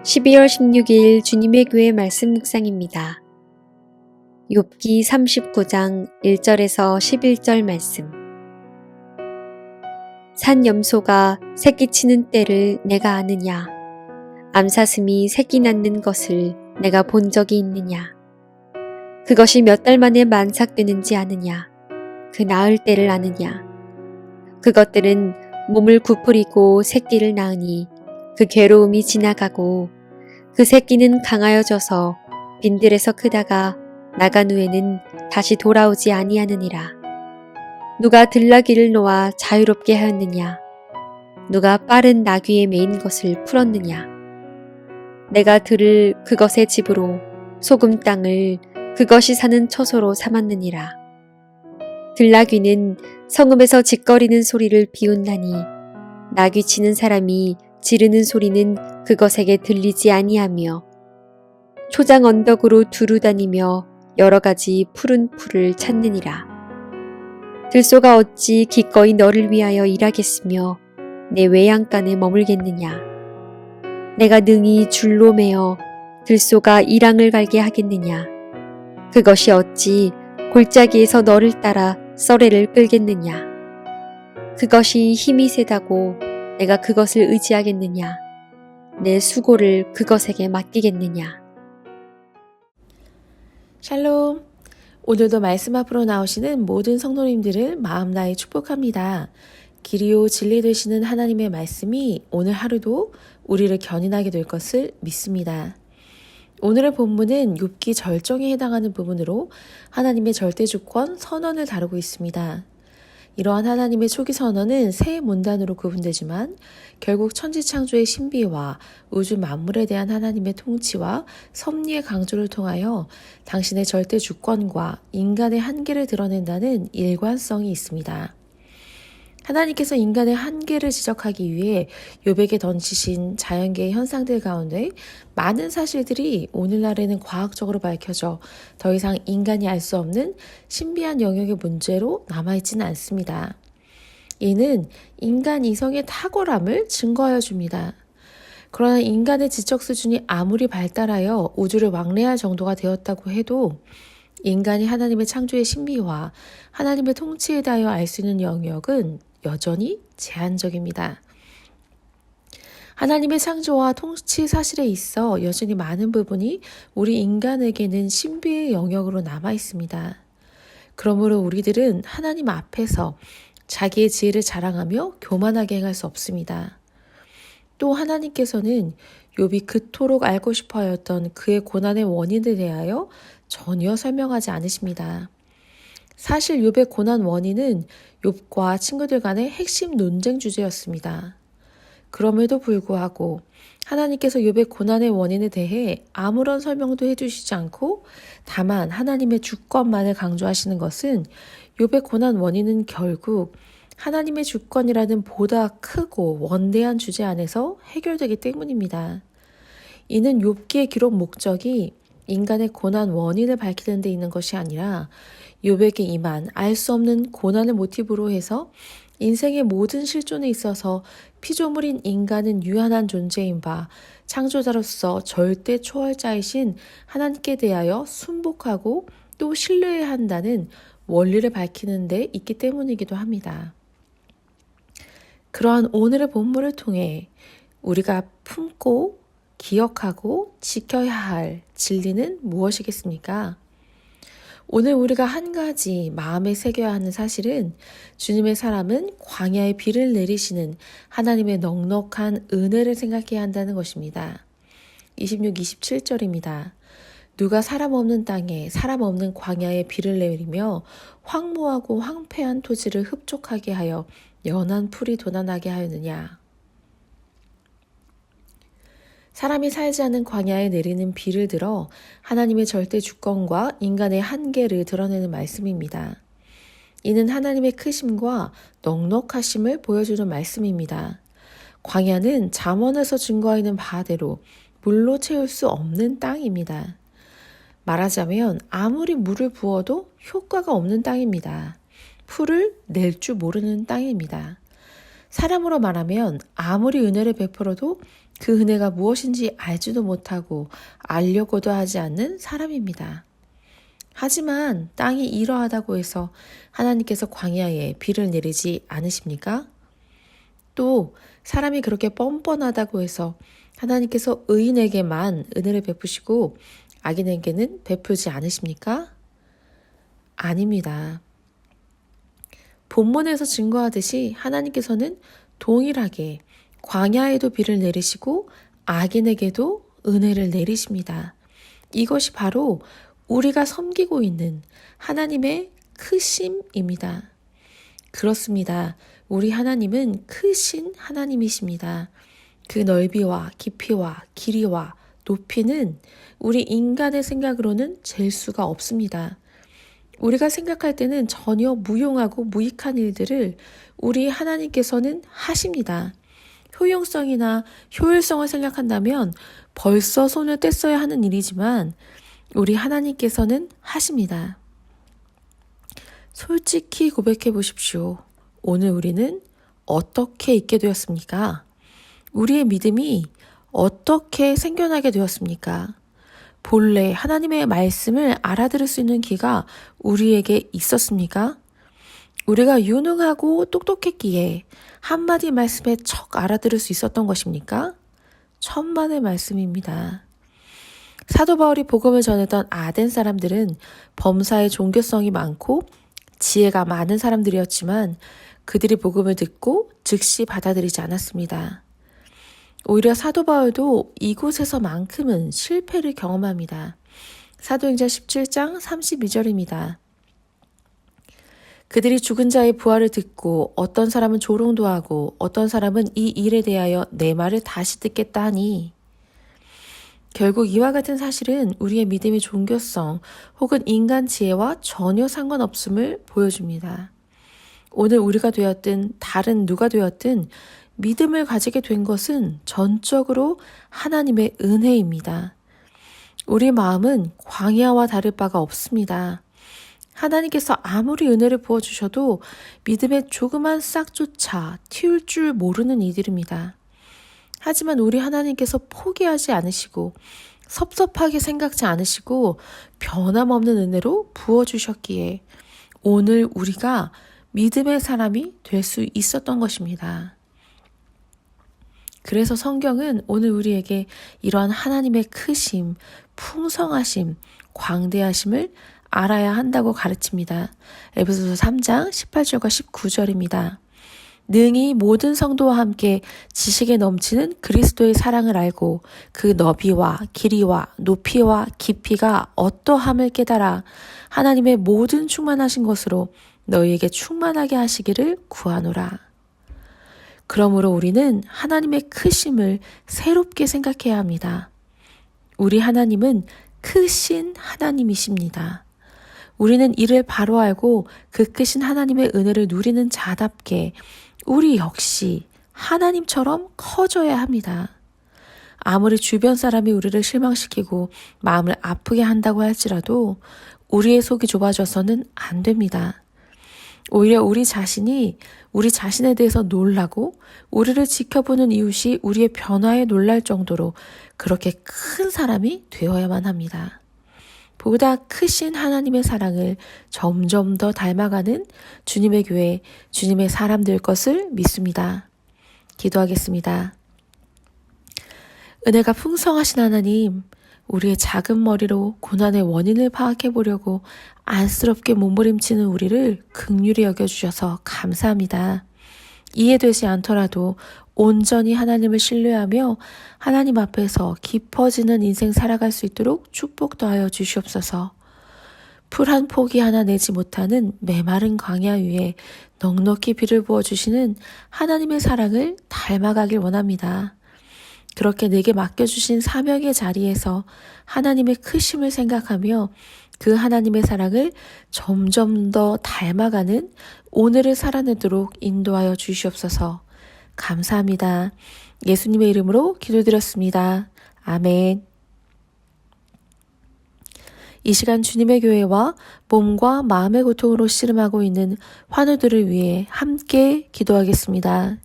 12월 16일 주님의 교회 말씀 묵상입니다. 욥기 39장 1절에서 11절 말씀. 산 염소가 새끼 치는 때를 내가 아느냐? 암사슴이 새끼 낳는 것을 내가 본 적이 있느냐? 그것이 몇 달 만에 만삭되는지 아느냐? 그 낳을 때를 아느냐? 그것들은 몸을 구부리고 새끼를 낳으니 그 괴로움이 지나가고 그 새끼는 강하여져서 빈들에서 크다가 나간 후에는 다시 돌아오지 아니하느니라. 누가 들나귀를 놓아 자유롭게 하였느냐? 누가 빠른 나귀에 매인 것을 풀었느냐? 내가 들을 그것의 집으로 소금 땅을 그것이 사는 처소로 삼았느니라. 들나귀는 성읍에서 짓거리는 소리를 비운다니 나귀 치는 사람이 지르는 소리는 그것에게 들리지 아니하며 초장 언덕으로 두루 다니며 여러 가지 푸른 풀을 찾느니라. 들소가 어찌 기꺼이 너를 위하여 일하겠으며 내 외양간에 머물겠느냐. 내가 능히 줄로 매어 들소가 이랑을 갈게 하겠느냐. 그것이 어찌 골짜기에서 너를 따라 썰애를 끌겠느냐. 그것이 힘이 세다고 내가 그것을 의지하겠느냐. 내 수고를 그것에게 맡기겠느냐. 샬롬! 오늘도 말씀 앞으로 나오시는 모든 성도님들을 마음 다해 축복합니다. 길이요 진리 되시는 하나님의 말씀이 오늘 하루도 우리를 견인하게 될 것을 믿습니다. 오늘의 본문은 욥기 절정에 해당하는 부분으로 하나님의 절대주권 선언을 다루고 있습니다. 이러한 하나님의 초기 선언은 세 문단으로 구분되지만 결국 천지창조의 신비와 우주 만물에 대한 하나님의 통치와 섭리의 강조를 통하여 당신의 절대 주권과 인간의 한계를 드러낸다는 일관성이 있습니다. 하나님께서 인간의 한계를 지적하기 위해 욥에게 던지신 자연계의 현상들 가운데 많은 사실들이 오늘날에는 과학적으로 밝혀져 더 이상 인간이 알 수 없는 신비한 영역의 문제로 남아있지는 않습니다. 이는 인간 이성의 탁월함을 증거하여 줍니다. 그러나 인간의 지적 수준이 아무리 발달하여 우주를 왕래할 정도가 되었다고 해도 인간이 하나님의 창조의 신비와 하나님의 통치에 대하여 알 수 있는 영역은 여전히 제한적입니다. 하나님의 창조와 통치 사실에 있어 여전히 많은 부분이 우리 인간에게는 신비의 영역으로 남아 있습니다. 그러므로 우리들은 하나님 앞에서 자기의 지혜를 자랑하며 교만하게 행할 수 없습니다. 또 하나님께서는 욥이 그토록 알고 싶어 하였던 그의 고난의 원인에 대하여 전혀 설명하지 않으십니다. 사실 욥의 고난 원인은 욥과 친구들 간의 핵심 논쟁 주제였습니다. 그럼에도 불구하고 하나님께서 욥의 고난의 원인에 대해 아무런 설명도 해주시지 않고 다만 하나님의 주권만을 강조하시는 것은 욥의 고난 원인은 결국 하나님의 주권이라는 보다 크고 원대한 주제 안에서 해결되기 때문입니다. 이는 욥기의 기록 목적이 인간의 고난 원인을 밝히는 데 있는 것이 아니라 욥에게 임한 알 수 없는 고난을 모티브로 해서 인생의 모든 실존에 있어서 피조물인 인간은 유한한 존재인 바 창조자로서 절대 초월자이신 하나님께 대하여 순복하고 또 신뢰해야 한다는 원리를 밝히는 데 있기 때문이기도 합니다. 그러한 오늘의 본문을 통해 우리가 품고 기억하고 지켜야 할 진리는 무엇이겠습니까? 오늘 우리가 한 가지 마음에 새겨야 하는 사실은 주님의 사람은 광야에 비를 내리시는 하나님의 넉넉한 은혜를 생각해야 한다는 것입니다. 26, 27절입니다. 누가 사람 없는 땅에 사람 없는 광야에 비를 내리며 황무하고 황폐한 토지를 흡족하게 하여 연한 풀이 돋아나게 하였느냐. 사람이 살지 않는 광야에 내리는 비를 들어 하나님의 절대 주권과 인간의 한계를 드러내는 말씀입니다. 이는 하나님의 크심과 넉넉하심을 보여주는 말씀입니다. 광야는 잠언에서 증거하여 있는 바대로 물로 채울 수 없는 땅입니다. 말하자면 아무리 물을 부어도 효과가 없는 땅입니다. 풀을 낼 줄 모르는 땅입니다. 사람으로 말하면 아무리 은혜를 베풀어도 그 은혜가 무엇인지 알지도 못하고 알려고도 하지 않는 사람입니다. 하지만 땅이 이러하다고 해서 하나님께서 광야에 비를 내리지 않으십니까? 또 사람이 그렇게 뻔뻔하다고 해서 하나님께서 의인에게만 은혜를 베푸시고 악인에게는 베푸지 않으십니까? 아닙니다. 본문에서 증거하듯이 하나님께서는 동일하게 광야에도 비를 내리시고 악인에게도 은혜를 내리십니다. 이것이 바로 우리가 섬기고 있는 하나님의 크심입니다. 그렇습니다. 우리 하나님은 크신 하나님이십니다. 그 넓이와 깊이와 길이와 높이는 우리 인간의 생각으로는 잴 수가 없습니다. 우리가 생각할 때는 전혀 무용하고 무익한 일들을 우리 하나님께서는 하십니다. 효용성이나 효율성을 생각한다면 벌써 손을 뗐어야 하는 일이지만 우리 하나님께서는 하십니다. 솔직히 고백해 보십시오. 오늘 우리는 어떻게 있게 되었습니까? 우리의 믿음이 어떻게 생겨나게 되었습니까? 본래 하나님의 말씀을 알아들을 수 있는 귀가 우리에게 있었습니까? 우리가 유능하고 똑똑했기에 한마디 말씀에 척 알아들을 수 있었던 것입니까? 천만의 말씀입니다. 사도 바울이 복음을 전했던 아덴 사람들은 범사에 종교성이 많고 지혜가 많은 사람들이었지만 그들이 복음을 듣고 즉시 받아들이지 않았습니다. 오히려 사도 바울도 이곳에서만큼은 실패를 경험합니다. 사도행전 17장 32절입니다. 그들이 죽은 자의 부활을 듣고 어떤 사람은 조롱도 하고 어떤 사람은 이 일에 대하여 내 말을 다시 듣겠다 하니 결국 이와 같은 사실은 우리의 믿음의 종교성 혹은 인간 지혜와 전혀 상관없음을 보여줍니다. 오늘 우리가 되었든 다른 누가 되었든 믿음을 가지게 된 것은 전적으로 하나님의 은혜입니다. 우리 마음은 광야와 다를 바가 없습니다. 하나님께서 아무리 은혜를 부어주셔도 믿음의 조그만 싹조차 틔울 줄 모르는 이들입니다. 하지만 우리 하나님께서 포기하지 않으시고 섭섭하게 생각지 않으시고 변함없는 은혜로 부어주셨기에 오늘 우리가 믿음의 사람이 될 수 있었던 것입니다. 그래서 성경은 오늘 우리에게 이러한 하나님의 크심, 풍성하심, 광대하심을 알아야 한다고 가르칩니다. 에베소서 3장 18절과 19절입니다. 능히 모든 성도와 함께 지식에 넘치는 그리스도의 사랑을 알고 그 너비와 길이와 높이와 깊이가 어떠함을 깨달아 하나님의 모든 충만하신 것으로 너희에게 충만하게 하시기를 구하노라. 그러므로 우리는 하나님의 크심을 새롭게 생각해야 합니다. 우리 하나님은 크신 하나님이십니다. 우리는 이를 바로 알고 그 크신 하나님의 은혜를 누리는 자답게 우리 역시 하나님처럼 커져야 합니다. 아무리 주변 사람이 우리를 실망시키고 마음을 아프게 한다고 할지라도 우리의 속이 좁아져서는 안 됩니다. 오히려 우리 자신이 우리 자신에 대해서 놀라고 우리를 지켜보는 이웃이 우리의 변화에 놀랄 정도로 그렇게 큰 사람이 되어야만 합니다. 보다 크신 하나님의 사랑을 점점 더 닮아가는 주님의 교회, 주님의 사람 될 것을 믿습니다. 기도하겠습니다. 은혜가 풍성하신 하나님, 우리의 작은 머리로 고난의 원인을 파악해 보려고 안쓰럽게 몸부림치는 우리를 긍휼히 여겨주셔서 감사합니다. 이해되지 않더라도 온전히 하나님을 신뢰하며 하나님 앞에서 깊어지는 인생 살아갈 수 있도록 축복 더하여 주시옵소서. 풀 한 포기 하나 내지 못하는 메마른 광야 위에 넉넉히 비를 부어주시는 하나님의 사랑을 닮아가길 원합니다. 그렇게 내게 맡겨주신 사명의 자리에서 하나님의 크심을 생각하며 그 하나님의 사랑을 점점 더 닮아가는 오늘을 살아내도록 인도하여 주시옵소서. 감사합니다. 예수님의 이름으로 기도드렸습니다. 아멘. 이 시간 주님의 교회와 몸과 마음의 고통으로 씨름하고 있는 환우들을 위해 함께 기도하겠습니다.